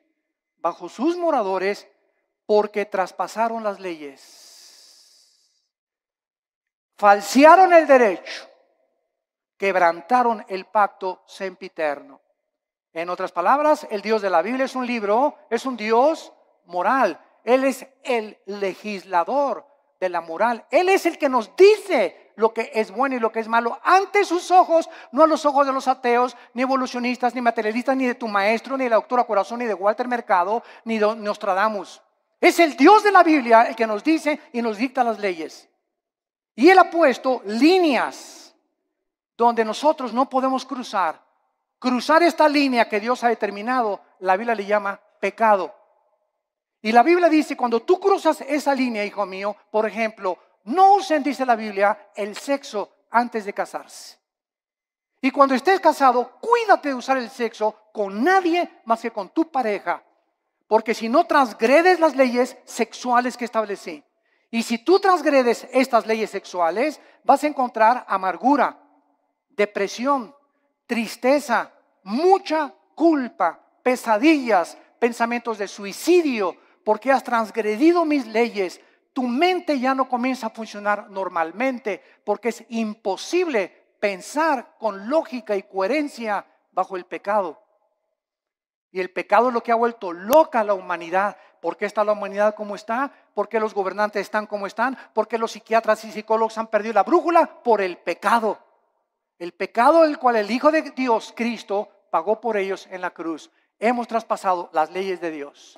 bajo sus moradores, porque traspasaron las leyes, falsearon el derecho, quebrantaron el pacto sempiterno. En otras palabras, el Dios de la Biblia es un libro, es un Dios moral. Él es el legislador de la moral. Él es el que nos dice lo que es bueno y lo que es malo ante sus ojos, no a los ojos de los ateos, ni evolucionistas, ni materialistas, ni de tu maestro, ni de la doctora Corazón, ni de Walter Mercado, ni de Nostradamus. Es el Dios de la Biblia el que nos dice y nos dicta las leyes. Y Él ha puesto líneas donde nosotros no podemos cruzar. Cruzar esta línea que Dios ha determinado, la Biblia le llama pecado. Y la Biblia dice, cuando tú cruzas esa línea, hijo mío, por ejemplo, no usen, dice la Biblia, el sexo antes de casarse. Y cuando estés casado, cuídate de usar el sexo con nadie más que con tu pareja. Porque si no transgredes las leyes sexuales que establecí. Y si tú transgredes estas leyes sexuales, vas a encontrar amargura, depresión, tristeza, mucha culpa, pesadillas, pensamientos de suicidio, porque has transgredido mis leyes. Tu mente ya no comienza a funcionar normalmente, porque es imposible pensar con lógica y coherencia bajo el pecado. Y el pecado es lo que ha vuelto loca a la humanidad. ¿Por qué está la humanidad como está? ¿Por qué los gobernantes están como están? ¿Por qué los psiquiatras y psicólogos han perdido la brújula? Por el pecado. El pecado del cual el Hijo de Dios, Cristo, pagó por ellos en la cruz. Hemos traspasado las leyes de Dios.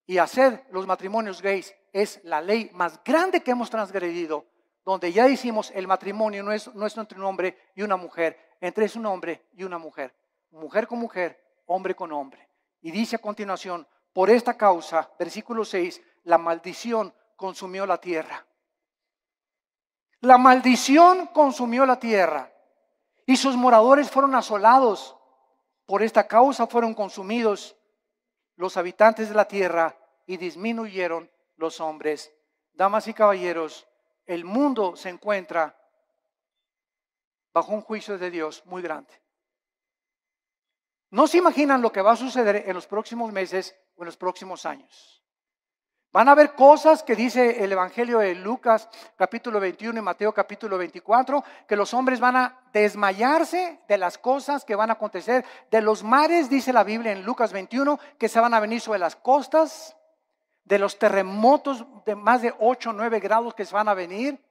Y hacer los matrimonios gays es la ley más grande que hemos transgredido, donde ya decimos el matrimonio no es entre un hombre y una mujer, entre es un hombre y una mujer con mujer, hombre con hombre. Y dice a continuación, por esta causa, versículo 6, la maldición consumió la tierra. La maldición consumió la tierra y sus moradores fueron asolados. Por esta causa fueron consumidos los habitantes de la tierra y disminuyeron los hombres. Damas y caballeros, el mundo se encuentra bajo un juicio de Dios muy grande. No se imaginan lo que va a suceder en los próximos meses o en los próximos años. Van a haber cosas que dice el Evangelio de Lucas capítulo 21 y Mateo capítulo 24, que los hombres van a desmayarse de las cosas que van a acontecer. De los mares, dice la Biblia en Lucas 21, que se van a venir sobre las costas. De los terremotos de más de 8 o 9 grados que se van a venir.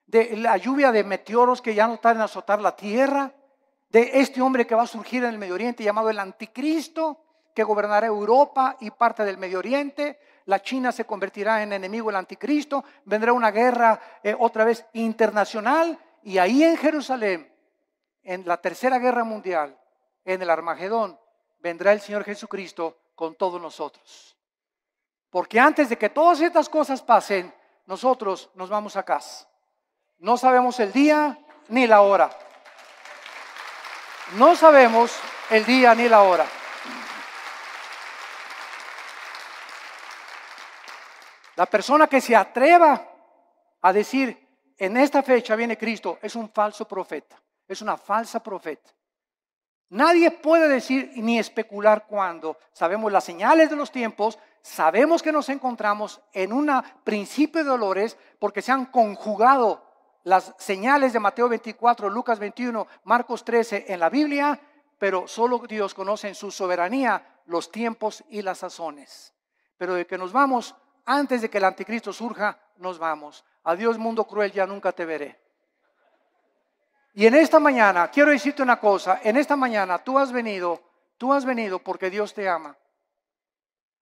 De la lluvia de meteoros que ya no tardan en azotar la tierra. De este hombre que va a surgir en el Medio Oriente llamado el Anticristo, que gobernará Europa y parte del Medio Oriente. La China se convertirá en enemigo del Anticristo. Vendrá una guerra otra vez internacional. Y ahí en Jerusalén, en la tercera guerra mundial, en el Armagedón, vendrá el Señor Jesucristo con todos nosotros. Porque antes de que todas estas cosas pasen, nosotros nos vamos a casa. No sabemos el día ni la hora. No sabemos el día ni la hora. La persona que se atreva a decir, en esta fecha viene Cristo, es un falso profeta, es una falsa profeta. Nadie puede decir ni especular cuándo. Sabemos las señales de los tiempos, sabemos que nos encontramos en un principio de dolores porque se han conjugado las señales de Mateo 24, Lucas 21, Marcos 13 en la Biblia, pero solo Dios conoce en su soberanía los tiempos y las sazones. Pero de que nos vamos, antes de que el anticristo surja, nos vamos. Adiós mundo cruel, ya nunca te veré. Y en esta mañana, quiero decirte una cosa, en esta mañana tú has venido porque Dios te ama.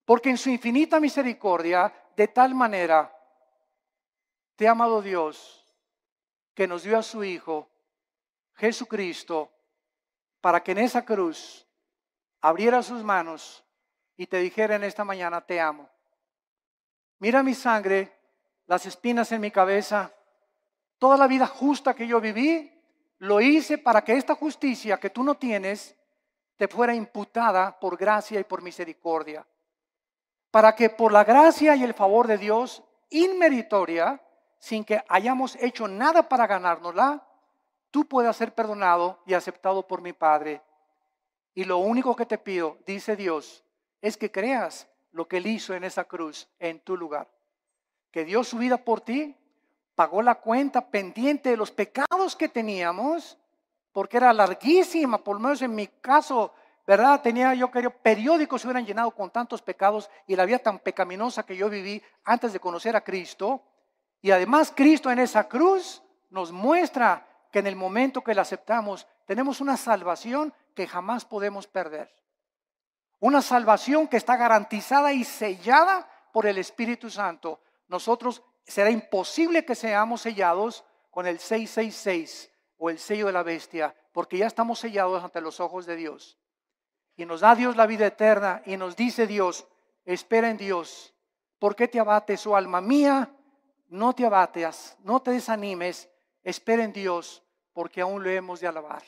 Porque en su infinita misericordia, de tal manera, te ha amado Dios, que nos dio a su Hijo, Jesucristo, para que en esa cruz abriera sus manos y te dijera en esta mañana, te amo. Mira mi sangre, las espinas en mi cabeza, toda la vida justa que yo viví, lo hice para que esta justicia que tú no tienes te fuera imputada por gracia y por misericordia. Para que por la gracia y el favor de Dios, inmeritoria, sin que hayamos hecho nada para ganárnosla, tú puedas ser perdonado y aceptado por mi Padre. Y lo único que te pido, dice Dios, es que creas lo que Él hizo en esa cruz en tu lugar. Que dio su vida por ti, pagó la cuenta pendiente de los pecados que teníamos, porque era larguísima, por lo menos en mi caso, ¿verdad? Yo quería periódicos se hubieran llenado con tantos pecados y la vida tan pecaminosa que yo viví antes de conocer a Cristo. Y además Cristo en esa cruz nos muestra que en el momento que la aceptamos tenemos una salvación que jamás podemos perder. Una salvación que está garantizada y sellada por el Espíritu Santo. Nosotros será imposible que seamos sellados con el 666 o el sello de la bestia, porque ya estamos sellados ante los ojos de Dios. Y nos da Dios la vida eterna y nos dice Dios, espera en Dios. ¿Por qué te abates, oh alma mía? No te abates, no te desanimes, espera en Dios, porque aún lo hemos de alabar.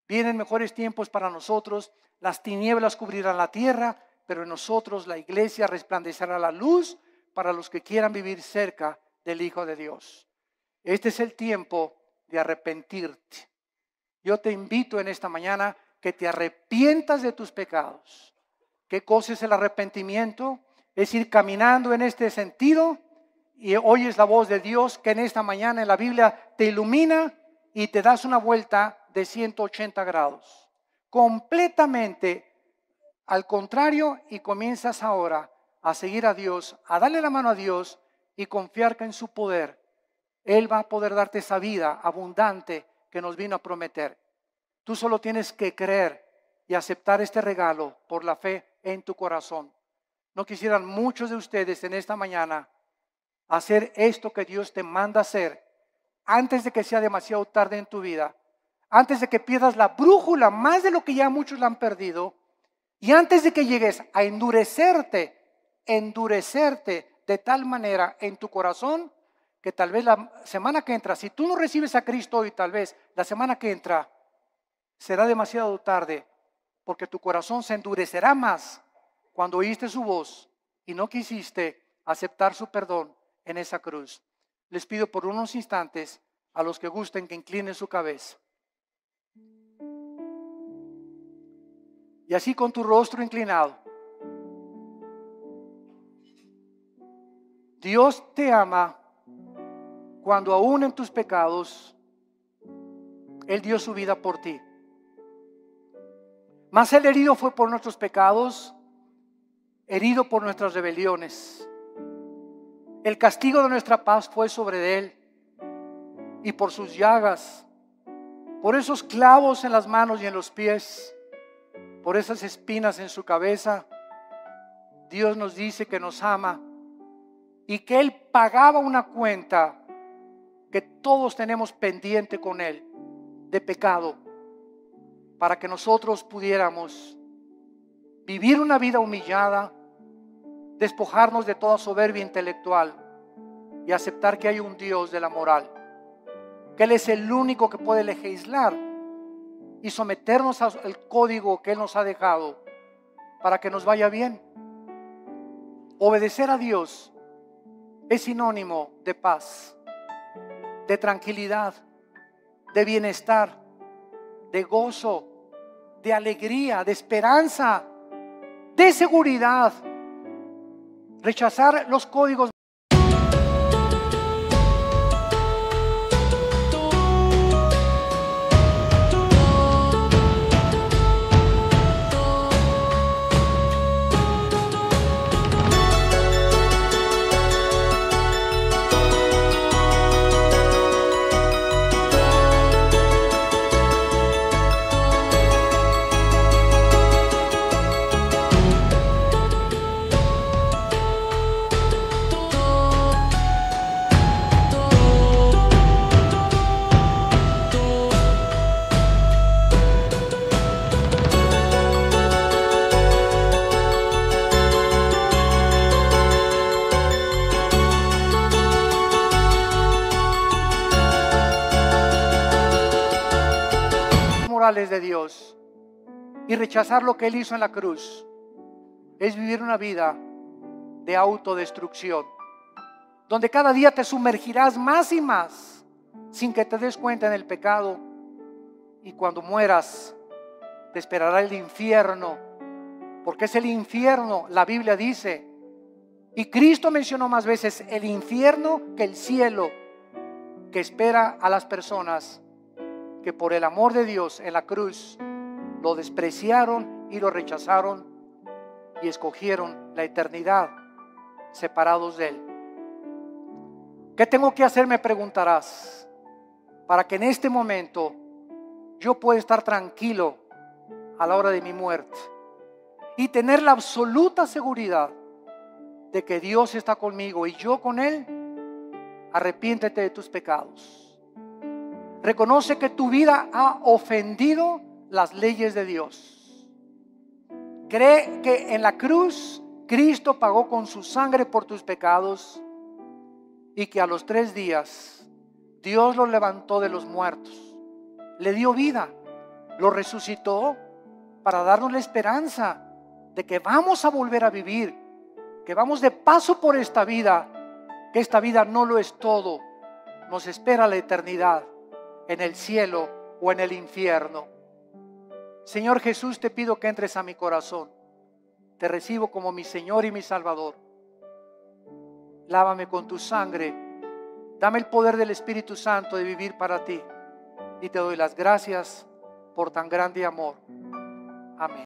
Vienen mejores tiempos para nosotros, las tinieblas cubrirán la tierra, pero en nosotros la iglesia resplandecerá la luz para los que quieran vivir cerca del Hijo de Dios. Este es el tiempo de arrepentirte. Yo te invito en esta mañana que te arrepientas de tus pecados. ¿Qué cosa es el arrepentimiento? Es ir caminando en este sentido y oyes la voz de Dios que en esta mañana en la Biblia te ilumina y te das una vuelta de 180 grados. Completamente al contrario, y comienzas ahora a seguir a Dios, a darle la mano a Dios y confiar que en su poder Él va a poder darte esa vida abundante que nos vino a prometer. Tú solo tienes que creer y aceptar este regalo por la fe en tu corazón. ¿No quisieran muchos de ustedes en esta mañana hacer esto que Dios te manda hacer antes de que sea demasiado tarde en tu vida? Antes de que pierdas la brújula más de lo que ya muchos la han perdido y antes de que llegues a endurecerte de tal manera en tu corazón que tal vez la semana que entra, si tú no recibes a Cristo hoy, tal vez la semana que entra será demasiado tarde, porque tu corazón se endurecerá más cuando oíste su voz y no quisiste aceptar su perdón en esa cruz. Les pido por unos instantes a los que gusten que inclinen su cabeza. Y así con tu rostro inclinado. Dios te ama cuando aún en tus pecados Él dio su vida por ti. Mas el herido fue por nuestros pecados, herido por nuestras rebeliones. El castigo de nuestra paz fue sobre Él, y por sus llagas, por esos clavos en las manos y en los pies, por esas espinas en su cabeza, Dios nos dice que nos ama y que Él pagaba una cuenta que todos tenemos pendiente con Él de pecado, para que nosotros pudiéramos vivir una vida humillada, despojarnos de toda soberbia intelectual y aceptar que hay un Dios de la moral, que Él es el único que puede legislar y someternos al código que Él nos ha dejado para que nos vaya bien. Obedecer a Dios es sinónimo de paz, de tranquilidad, de bienestar, de gozo, de alegría, de esperanza, de seguridad. Rechazar los códigos espirituales de Dios y rechazar lo que Él hizo en la cruz es vivir una vida de autodestrucción, donde cada día te sumergirás más y más sin que te des cuenta en el pecado, y cuando mueras te esperará el infierno, porque es el infierno, la Biblia dice, y Cristo mencionó más veces el infierno que el cielo, que espera a las personas que por el amor de Dios en la cruz lo despreciaron y lo rechazaron y escogieron la eternidad separados de Él. ¿Qué tengo que hacer?, me preguntarás, para que en este momento yo pueda estar tranquilo a la hora de mi muerte y tener la absoluta seguridad de que Dios está conmigo y yo con Él. Arrepiéntete de tus pecados. Reconoce que tu vida ha ofendido las leyes de Dios. Cree que en la cruz Cristo pagó con su sangre por tus pecados y que a los 3 días Dios lo levantó de los muertos, le dio vida, lo resucitó para darnos la esperanza de que vamos a volver a vivir, que vamos de paso por esta vida, que esta vida no lo es todo, nos espera la eternidad en el cielo o en el infierno. Señor Jesús, te pido que entres a mi corazón, te recibo como mi Señor y mi Salvador. Lávame con tu sangre, dame el poder del Espíritu Santo de vivir para ti, y te doy las gracias por tan grande amor. Amén.